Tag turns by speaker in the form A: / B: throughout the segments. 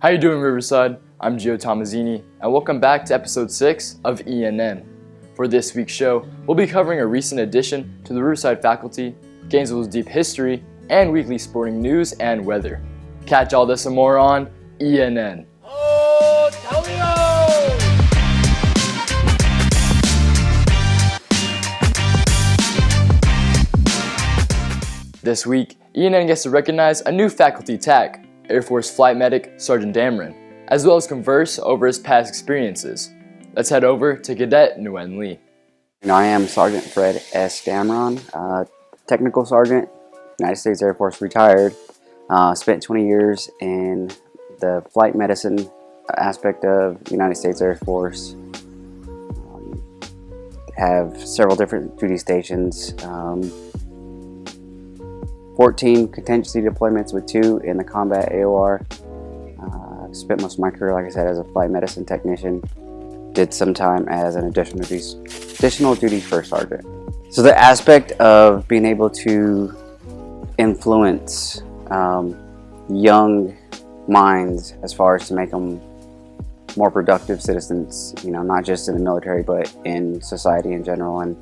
A: How you doing, Riverside? I'm Gio Tomazini, and welcome back to episode 6 of ENN. For this week's show, we'll be covering a recent addition to the Riverside faculty, Gainesville's deep history, and weekly sporting news and weather. Catch all this and more on ENN.
B: Oh, Toledo!
A: This week, ENN gets to recognize a new faculty tag, Air Force Flight Medic Sergeant Dameron, as well as converse over his past experiences. Let's head over to Cadet Nguyen Lee.
C: I am Sergeant Fred S. Dameron, Technical Sergeant, United States Air Force, retired. Spent 20 years in the flight medicine aspect of United States Air Force. Have several different duty stations. 14 contingency deployments with 2 in the combat AOR. Spent most of my career, like I said, as a flight medicine technician. Did some time as an additional duty first sergeant. So the aspect of being able to influence young minds as far as to make them more productive citizens, not just in the military but in society in general, and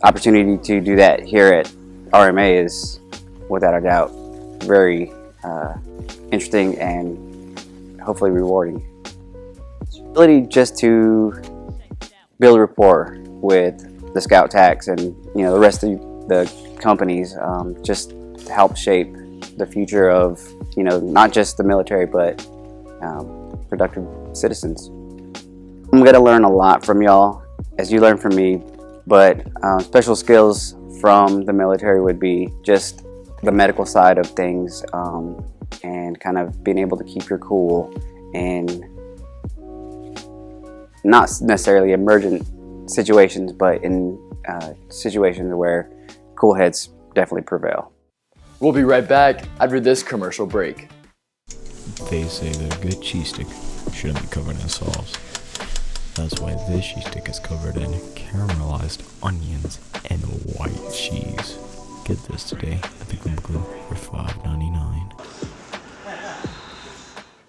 C: opportunity to do that here at RMA is without a doubt very interesting and hopefully rewarding. Ability just to build rapport with the scout tacs and the rest of the companies, just to help shape the future of not just the military but productive citizens. I'm going to learn a lot from y'all as you learn from me, but special skills from the military would be just the medical side of things, and kind of being able to keep your cool in not necessarily emergent situations, but in situations where cool heads definitely prevail.
A: We'll be right back after this commercial break.
D: They say that a good cheese stick shouldn't be covered in sauce. That's why this cheese stick is covered in caramelized onions and white cheese. Get this today at the Glue Glue for $5.99.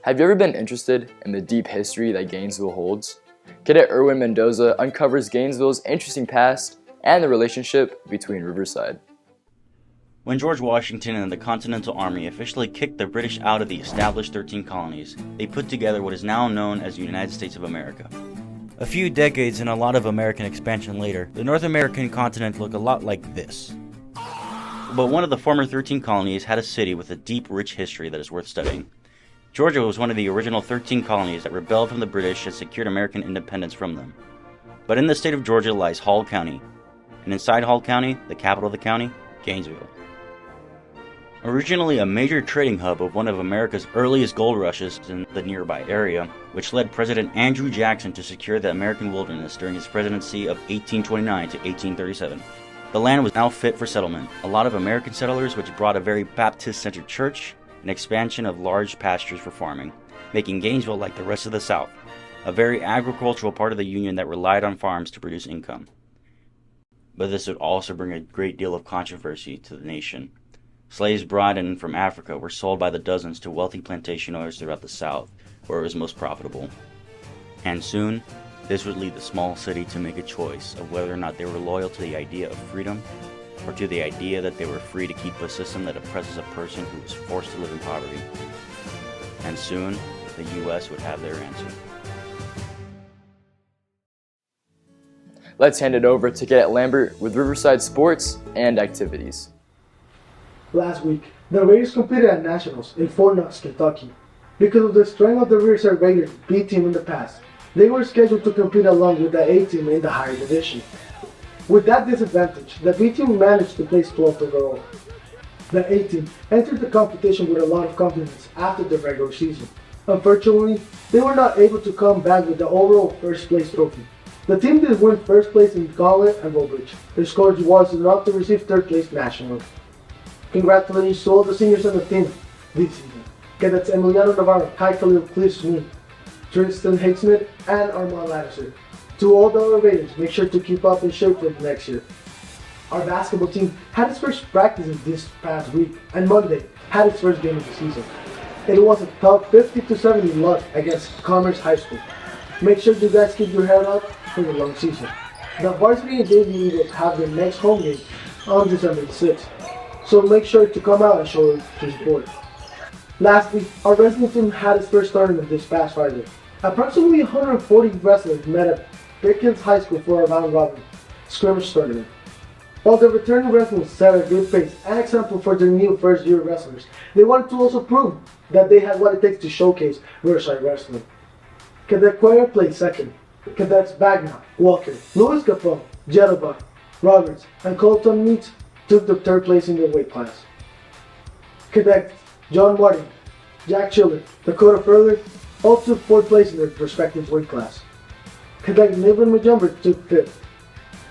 A: Have you ever been interested in the deep history that Gainesville holds? Cadet Erwin Mendoza uncovers Gainesville's interesting past and the relationship between Riverside.
E: When George Washington and the Continental Army officially kicked the British out of the established 13 colonies, they put together what is now known as the United States of America. A few decades and a lot of American expansion later, the North American continent looked a lot like this. But one of the former 13 colonies had a city with a deep, rich history that is worth studying. Georgia was one of the original 13 colonies that rebelled from the British and secured American independence from them. But in the state of Georgia lies Hall County, and inside Hall County, the capital of the county, Gainesville. Originally a major trading hub of one of America's earliest gold rushes in the nearby area, which led President Andrew Jackson to secure the American wilderness during his presidency of 1829 to 1837. The land was now fit for settlement. A lot of American settlers, which brought a very Baptist-centered church, an expansion of large pastures for farming, making Gainesville like the rest of the South, a very agricultural part of the Union that relied on farms to produce income. But this would also bring a great deal of controversy to the nation. Slaves brought in from Africa were sold by the dozens to wealthy plantation owners throughout the South, where it was most profitable. And soon, this would lead the small city to make a choice of whether or not they were loyal to the idea of freedom, or to the idea that they were free to keep a system that oppresses a person who was forced to live in poverty. And soon, the U.S. would have their answer.
A: Let's hand it over to Cadet Lambert with Riverside sports and activities.
F: Last week, the Raiders competed at Nationals in Fort Knox, Kentucky. Because of the strength of the Riverside Raiders B team in the past, they were scheduled to compete along with the A team in the higher division. With that disadvantage, the B team managed to place 12th overall. The A team entered the competition with a lot of confidence after the regular season. Unfortunately, they were not able to come back with the overall first place trophy. The team did win first place in Gauntlet and Bowbridge. Their scores was enough to receive third place nationally. Congratulations to all the seniors on the team this season. Cadets Emiliano Navarro, Kai Khalil, Cliff Smith, Tristan Hicksmith, and Armand Lattiser. To all the other Raiders, make sure to keep up in shape for next year. Our basketball team had its first practices this past week, and Monday had its first game of the season. It was a tough 50-70 loss against Commerce High School. Make sure you guys keep your head up for the long season. The varsity and JV Eagles have their next home game on December 6th, so make sure to come out and show your support. Lastly, our wrestling team had its first tournament this past Friday. Approximately 140 wrestlers met at Pickens High School for a round-robin scrimmage tournament. While the returning wrestlers set a good pace and example for their new first-year wrestlers, they wanted to also prove that they had what it takes to showcase Riverside wrestling. Cadet Cuellar played second. Cadets Bagna, Walker, Louis Capone, Jetta Roberts, and Colton Meats took the third place in their weight class. Cadets John Martin, Jack Chiller, Dakota Furler all took fourth place in their respective weight class. Cadet Niven Majumber took fifth.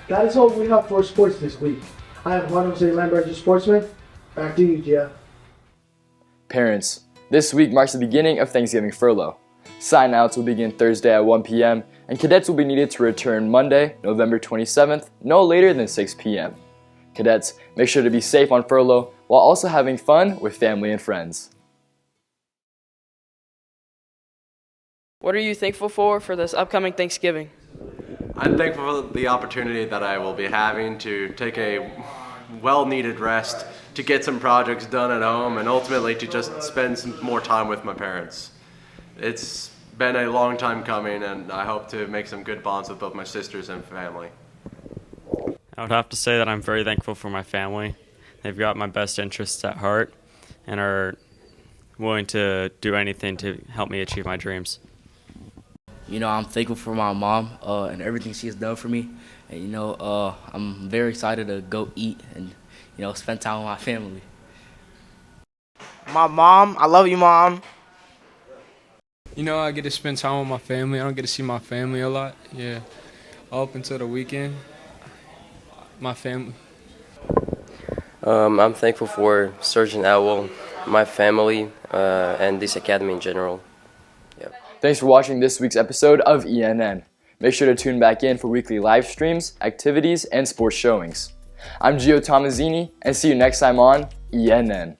F: That is all we have for sports this week. I am Juan Jose Lamberger, sportsman. Back to you, Gia.
A: Parents, this week marks the beginning of Thanksgiving furlough. Sign-outs will begin Thursday at 1 p.m., and cadets will be needed to return Monday, November 27th, no later than 6 p.m. Cadets, make sure to be safe on furlough while also having fun with family and friends.
G: What are you thankful for this upcoming Thanksgiving?
H: I'm thankful for the opportunity that I will be having to take a well-needed rest, to get some projects done at home, and ultimately to just spend some more time with my parents. It's been a long time coming, and I hope to make some good bonds with both my sisters and family.
I: I would have to say that I'm very thankful for my family. They've got my best interests at heart and are willing to do anything to help me achieve my dreams.
J: You know, I'm thankful for my mom and everything she has done for me. And, you know, I'm very excited to go eat and, you know, spend time with my family.
B: My mom, I love you, Mom.
K: You know, I get to spend time with my family. I don't get to see my family a lot. Yeah, up until the weekend, my family.
L: I'm thankful for Surgeon Atwell, my family, and this academy in general. Yeah.
A: Thanks for watching this week's episode of ENN. Make sure to tune back in for weekly live streams, activities, and sports showings. I'm Gio Tomazini, and see you next time on ENN.